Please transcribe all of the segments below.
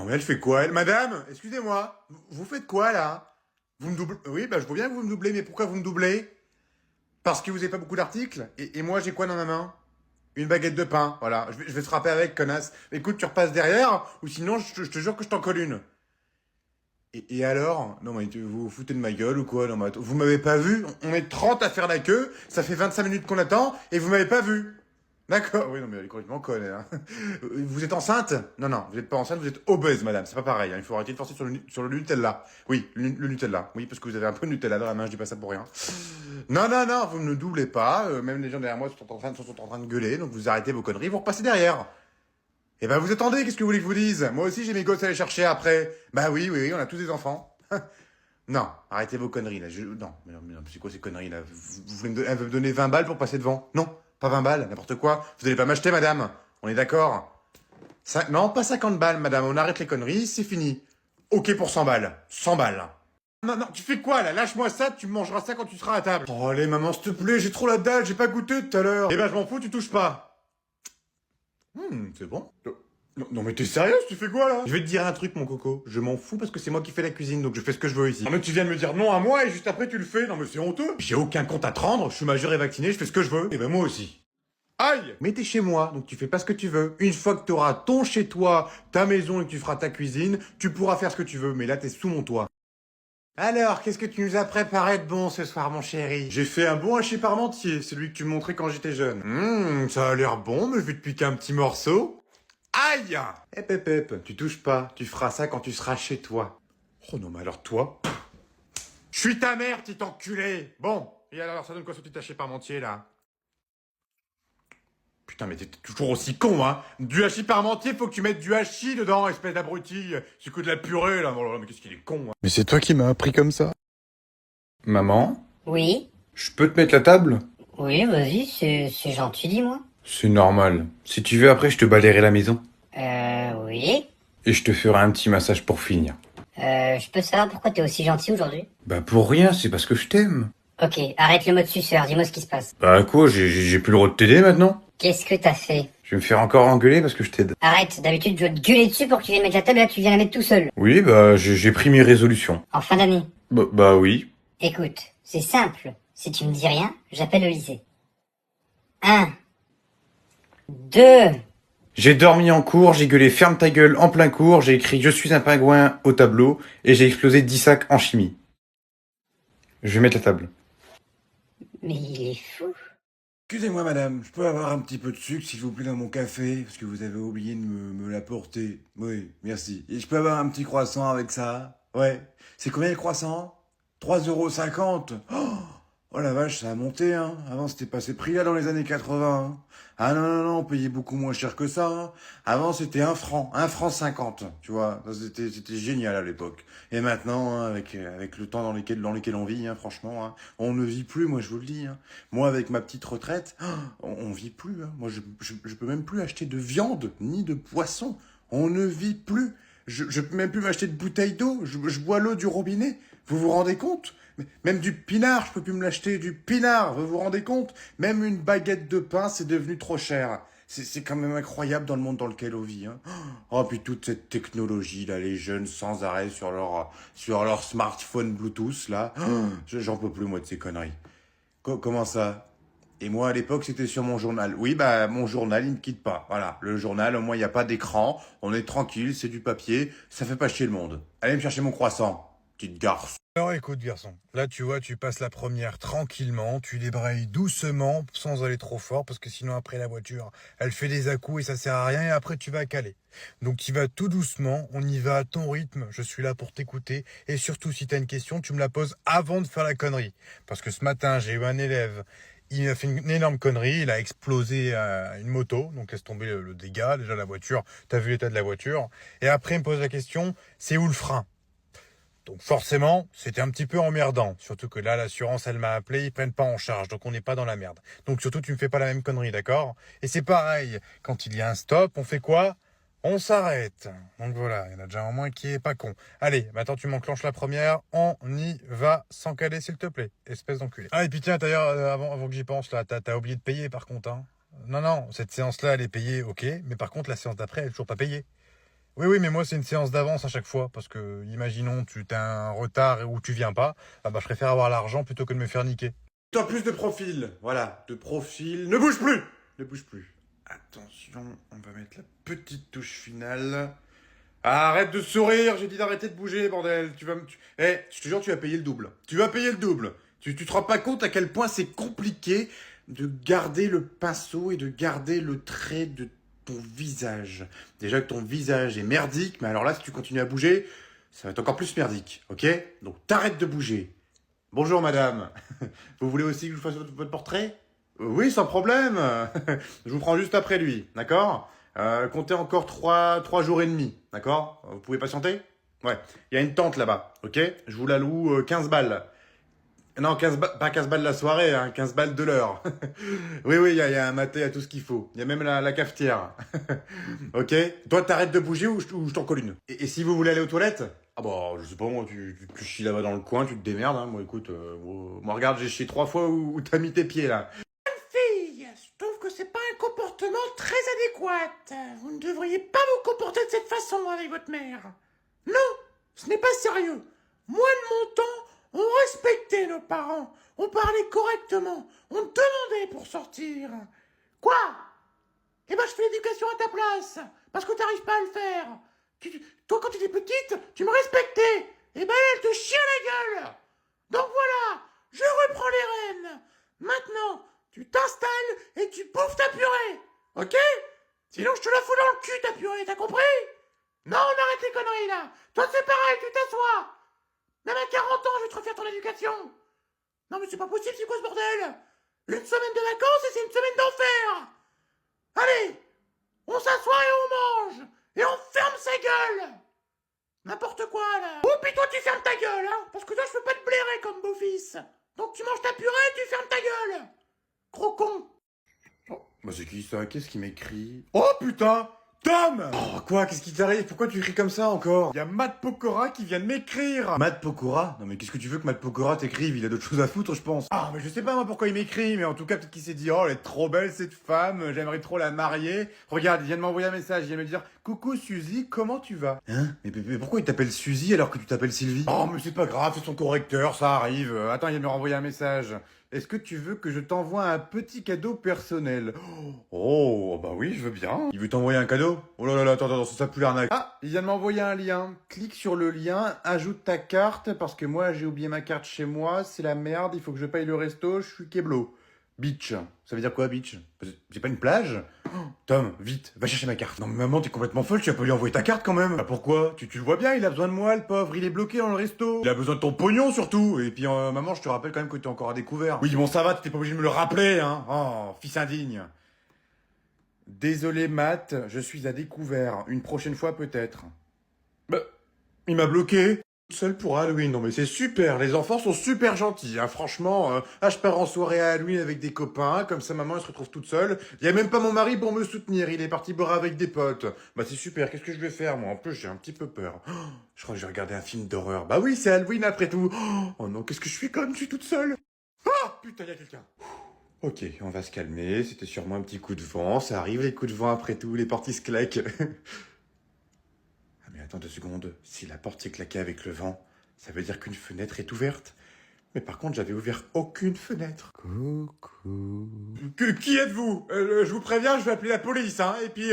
mais elle fait quoi, elle? Madame, excusez-moi, vous faites quoi, là? Vous me doublez? Oui, bah, je vois bien que vous me doublez, mais pourquoi vous me doublez? Parce que vous avez pas beaucoup d'articles? Et moi, j'ai quoi dans ma main? Une baguette de pain, voilà. Je vais te frapper avec, connasse. Écoute, tu repasses derrière, ou sinon, je te jure que je t'en colle une. Et alors? Non, mais vous vous foutez de ma gueule ou quoi? Non, mais attends, vous m'avez pas vu? On est 30 à faire la queue, ça fait 25 minutes qu'on attend, et vous m'avez pas vu. D'accord, oui, non, mais elle est complètement conne, elle, hein. Vous êtes enceinte? Non, non, vous n'êtes pas enceinte, vous êtes obèse, madame, c'est pas pareil, hein. Il faut arrêter de forcer sur le Nutella. Oui, le Nutella, oui, parce que vous avez un peu de Nutella dans la main, je dis pas ça pour rien. Non, non, non, vous ne doublez pas, même les gens derrière moi sont en train de gueuler, donc vous arrêtez vos conneries, vous repassez derrière. Eh ben vous attendez, qu'est-ce que vous voulez que je vous dise? Moi aussi j'ai mes gosses à aller chercher après. Bah oui, oui, oui, on a tous des enfants. Non, arrêtez vos conneries là. Non, mais non, c'est quoi ces conneries là? Vous voulez elle veut me donner 20 balles pour passer devant? Non, pas 20 balles, n'importe quoi. Vous allez pas m'acheter, madame. On est d'accord? Non, pas 50 balles, madame. On arrête les conneries, c'est fini. Ok pour 100 balles. 100 balles. Non, non, tu fais quoi là? Lâche-moi ça, tu mangeras ça quand tu seras à table. Oh, allez, maman, s'il te plaît, j'ai trop la dalle, j'ai pas goûté tout à l'heure. Eh ben, je m'en fous, tu touches pas. C'est bon. Non, non, mais t'es sérieuse? Tu fais quoi là? Je vais te dire un truc, mon coco. Je m'en fous parce que c'est moi qui fais la cuisine, donc je fais ce que je veux ici. Non, mais tu viens de me dire non à moi et juste après tu le fais. Non, mais c'est honteux. J'ai aucun compte à te rendre, je suis majeur et vacciné, je fais ce que je veux. Et ben moi aussi. Aïe! Mais t'es chez moi, donc tu fais pas ce que tu veux. Une fois que t'auras ton chez toi, ta maison et que tu feras ta cuisine, tu pourras faire ce que tu veux, mais là t'es sous mon toit. Alors, qu'est-ce que tu nous as préparé de bon ce soir, mon chéri? J'ai fait un bon hachis parmentier, celui que tu me montrais quand j'étais jeune. Ça a l'air bon, mais je vais te piquer un petit morceau. Aïe! Hep hep hep, tu touches pas, tu feras ça quand tu seras chez toi. Oh non, mais alors toi? Je suis ta mère, petit enculé! Bon, et alors ça donne quoi ce petit hachis parmentier là? Putain, mais t'es toujours aussi con, hein! Du hachis parmentier, faut que tu mettes du hachis dedans, espèce d'abruti! C'est que de la purée là, oh là là, mais qu'est-ce qu'il est con, hein! Mais c'est toi qui m'as appris comme ça. Maman, Oui, je peux te mettre la table? oui, vas-y, c'est gentil, dis-moi. C'est normal. Si tu veux, après, je te balayerai la maison. Oui. Et je te ferai un petit massage pour finir. Je peux savoir pourquoi t'es aussi gentil aujourd'hui? Bah pour rien, c'est parce que je t'aime. Ok, arrête le mode suceur, dis-moi ce qui se passe. Bah quoi, j'ai plus le droit de t'aider maintenant? Qu'est-ce que t'as fait? Je vais me faire encore engueuler parce que je t'aide. Arrête, d'habitude je dois te gueuler dessus pour que tu viennes mettre la table et là tu viens la mettre tout seul. Oui, bah j'ai pris mes résolutions. En fin d'année. Bah oui. Écoute, c'est simple. Si tu me dis rien, j'appelle au lycée. 1, 2, J'ai dormi en cours, j'ai gueulé ferme ta gueule en plein cours, j'ai écrit je suis un pingouin au tableau et j'ai explosé 10 sacs en chimie. Je vais mettre la table. mais il est fou. Excusez-moi, madame, je peux avoir un petit peu de sucre, s'il vous plaît, dans mon café, parce que vous avez oublié de me l'apporter. Oui, merci. Et je peux avoir un petit croissant avec ça? Ouais. C'est combien le croissant? 3,50 €. Oh la vache, ça a monté, hein. Avant, c'était pas ces prix-là dans les années 80, hein. Ah non, non, non, on payait beaucoup moins cher que ça, hein. Avant, c'était 1 franc 50, tu vois. C'était génial à l'époque. Et maintenant, hein, avec le temps dans lequel on vit, hein, franchement, hein, on ne vit plus, moi je vous le dis, hein. Moi, avec ma petite retraite, on vit plus, hein. Moi, je peux même plus acheter de viande, ni de poisson. On ne vit plus. Je peux même plus m'acheter de bouteille d'eau. Je bois l'eau du robinet. Vous vous rendez compte? Même du pinard, je peux plus me l'acheter. Du pinard, vous vous rendez compte? Même une baguette de pain, c'est devenu trop cher. C'est quand même incroyable dans le monde dans lequel on vit, hein. Oh, puis toute cette technologie, là, les jeunes sans arrêt sur leur smartphone Bluetooth, là. J'en peux plus, moi, de ces conneries. Comment ça? Et moi, à l'époque, c'était sur mon journal. Oui, bah, mon journal, il ne quitte pas. Voilà. Le journal, au moins, il n'y a pas d'écran. On est tranquille, c'est du papier. Ça fait pas chier le monde. Allez me chercher mon croissant, petite garce. Alors écoute garçon, là tu vois, tu passes la première tranquillement, tu débrayes doucement sans aller trop fort parce que sinon après la voiture elle fait des à-coups et ça sert à rien et après tu vas caler. Donc tu vas tout doucement, on y va à ton rythme, je suis là pour t'écouter et surtout si tu as une question tu me la poses avant de faire la connerie. Parce que ce matin j'ai eu un élève, il a fait une énorme connerie, il a explosé une moto, donc laisse tomber le dégât, déjà la voiture, t'as vu l'état de la voiture. Et après il me pose la question, c'est où le frein ? Donc forcément, c'était un petit peu emmerdant. Surtout que là, l'assurance, elle m'a appelé, ils prennent pas en charge. Donc on n'est pas dans la merde. Donc surtout, tu me fais pas la même connerie, d'accord? Et c'est pareil, quand il y a un stop, on fait quoi? On s'arrête. Donc voilà, il y en a déjà un moins qui est pas con. Allez, maintenant tu m'enclenches la première, on y va sans caler s'il te plaît, espèce d'enculé. Ah et puis tiens, d'ailleurs, avant que j'y pense, là, t'as oublié de payer par contre, hein? Non, cette séance-là, elle est payée, ok, mais par contre, la séance d'après, elle est toujours pas payée. Oui, mais moi, c'est une séance d'avance à chaque fois. Parce que, imaginons, tu as un retard ou tu viens pas. Ah bah, je préfère avoir l'argent plutôt que de me faire niquer. Toi, plus de profil. Voilà, de profil. Ne bouge plus. Ne bouge plus. Attention, on va mettre la petite touche finale. Arrête de sourire, j'ai dit d'arrêter de bouger, bordel. Je te jure, tu vas payer le double. Tu vas payer le double. Tu te rends pas compte à quel point c'est compliqué de garder le pinceau et de garder le trait de ton visage. Déjà que ton visage est merdique, mais alors là, si tu continues à bouger, ça va être encore plus merdique, ok? Donc t'arrêtes de bouger. Bonjour madame. Vous voulez aussi que je vous fasse votre portrait? Oui, sans problème. Je vous prends juste après lui, d'accord? Comptez encore 3 jours et demi, d'accord? Vous pouvez patienter? Ouais. Il y a une tente là-bas, ok? Je vous la loue 15 balles. Non, 15 pas 15 balles la soirée, hein, 15 balles de l'heure. Oui, il y a un maté, il y a tout ce qu'il faut. Il y a même la cafetière. Ok? Toi, t'arrêtes de bouger ou je t'en colle une? Et si vous voulez aller aux toilettes? Ah bah, je sais pas, moi, tu chies là-bas dans le coin, tu te démerdes, hein. Moi, écoute, moi, regarde, j'ai chié 3 fois où t'as mis tes pieds, là. Fille, je trouve que c'est pas un comportement très adéquat. Vous ne devriez pas vous comporter de cette façon avec votre mère. Non, ce n'est pas sérieux. Moi, de mon temps, on respectait nos parents. On parlait correctement. On demandait pour sortir. Quoi? Eh ben, je fais l'éducation à ta place. Parce que t'arrives pas à le faire. Toi, quand tu étais petite, tu me respectais. Eh ben, elle te chie à la gueule. Donc voilà, je reprends les rênes. Maintenant, tu t'installes et tu bouffes ta purée. Ok? Sinon, je te la fous dans le cul, ta purée, t'as compris? Non, on arrête les conneries, là. Toi, c'est pareil, tu t'assois. Même à 40 ans, je vais te refaire ton éducation. Non, mais c'est pas possible, c'est quoi ce bordel? Une semaine de vacances et c'est une semaine d'enfer. Allez, on s'assoit et on mange. Et on ferme sa gueule. N'importe quoi, là. Oh, puis toi, tu fermes ta gueule, hein. Parce que toi, je peux pas te blairer comme beau-fils. Donc tu manges ta purée et tu fermes ta gueule. Gros con. Oh, bah c'est qui ça? Qu'est-ce qui m'écrit? Oh putain! Tom! Oh quoi? Qu'est-ce qui t'arrive? Pourquoi tu cries comme ça encore? Il y a Matt Pokora qui vient de m'écrire! Matt Pokora? Non mais qu'est-ce que tu veux que Matt Pokora t'écrive? Il a d'autres choses à foutre, je pense. Ah mais je sais pas moi pourquoi il m'écrit, mais en tout cas peut-être qu'il s'est dit oh elle est trop belle cette femme, j'aimerais trop la marier. Regarde, il vient de m'envoyer un message, il vient de me dire coucou Suzy, comment tu vas? Hein? Mais pourquoi il t'appelle Suzy alors que tu t'appelles Sylvie? Oh mais c'est pas grave, c'est son correcteur, ça arrive. Attends, il vient de me renvoyer un message. Est-ce que tu veux que je t'envoie un petit cadeau personnel? Oh, bah oui, je veux bien. Il veut t'envoyer un cadeau? Oh là là, attends, ça pue l'arnaque. Ah, il vient de m'envoyer un lien. Clique sur le lien, ajoute ta carte, parce que moi, j'ai oublié ma carte chez moi, c'est la merde, il faut que je paye le resto, je suis keblo. Beach. Ça veut dire quoi, beach? C'est pas une plage? Tom, vite, va chercher ma carte. Non mais maman, t'es complètement folle, tu vas pas lui envoyer ta carte quand même. Bah pourquoi? Tu le vois bien, il a besoin de moi, le pauvre, il est bloqué dans le resto. Il a besoin de ton pognon surtout. Et puis maman, je te rappelle quand même que t'es encore à découvert. Oui bon ça va, t'étais pas obligé de me le rappeler, hein. Oh, fils indigne. Désolé Matt, je suis à découvert. Une prochaine fois peut-être. Bah, il m'a bloqué. Seul pour Halloween, non mais c'est super, les enfants sont super gentils, hein, franchement, je pars en soirée à Halloween avec des copains, comme ça maman elle se retrouve toute seule, il y a même pas mon mari pour me soutenir, il est parti boire avec des potes, bah c'est super, qu'est-ce que je vais faire moi, en plus j'ai un petit peu peur, je crois que je vais regarder un film d'horreur, bah oui c'est Halloween après tout, oh non qu'est-ce que je suis comme je suis toute seule, ah putain y a quelqu'un. Ok, on va se calmer, c'était sûrement un petit coup de vent, ça arrive les coups de vent après tout, les portes ils se claquent. Mais attends 2 secondes, si la porte s'est claquée avec le vent, ça veut dire qu'une fenêtre est ouverte. Mais par contre, j'avais ouvert aucune fenêtre. Coucou. Qui êtes-vous? Je vous préviens, je vais appeler la police, hein. Et puis,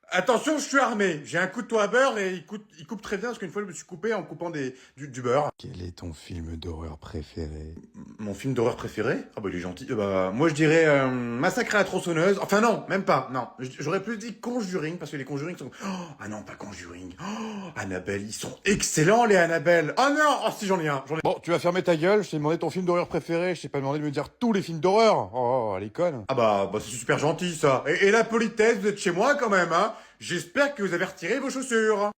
attention, je suis armé. J'ai un couteau à beurre et il coupe très bien parce qu'une fois, je me suis coupé en coupant du beurre. Quel est ton film d'horreur préféré? Mon film d'horreur préféré? Ah bah il est gentil. Bah moi je dirais Massacre à la tronçonneuse. Enfin non, même pas. Non, j'aurais plus dit Conjuring parce que les Conjuring sont. Oh, ah non, pas Conjuring. Oh, Annabelle, ils sont excellents les Annabelle. Oh non, oh si j'en ai un. Bon, tu vas fermer ta gueule. Je t'ai demandé ton film d'horreur préféré. Je t'ai pas demandé de me dire tous les films d'horreur. Oh, elle est conne. Ah bah c'est super gentil ça. Et la politesse, vous êtes chez moi quand même, hein. J'espère que vous avez retiré vos chaussures.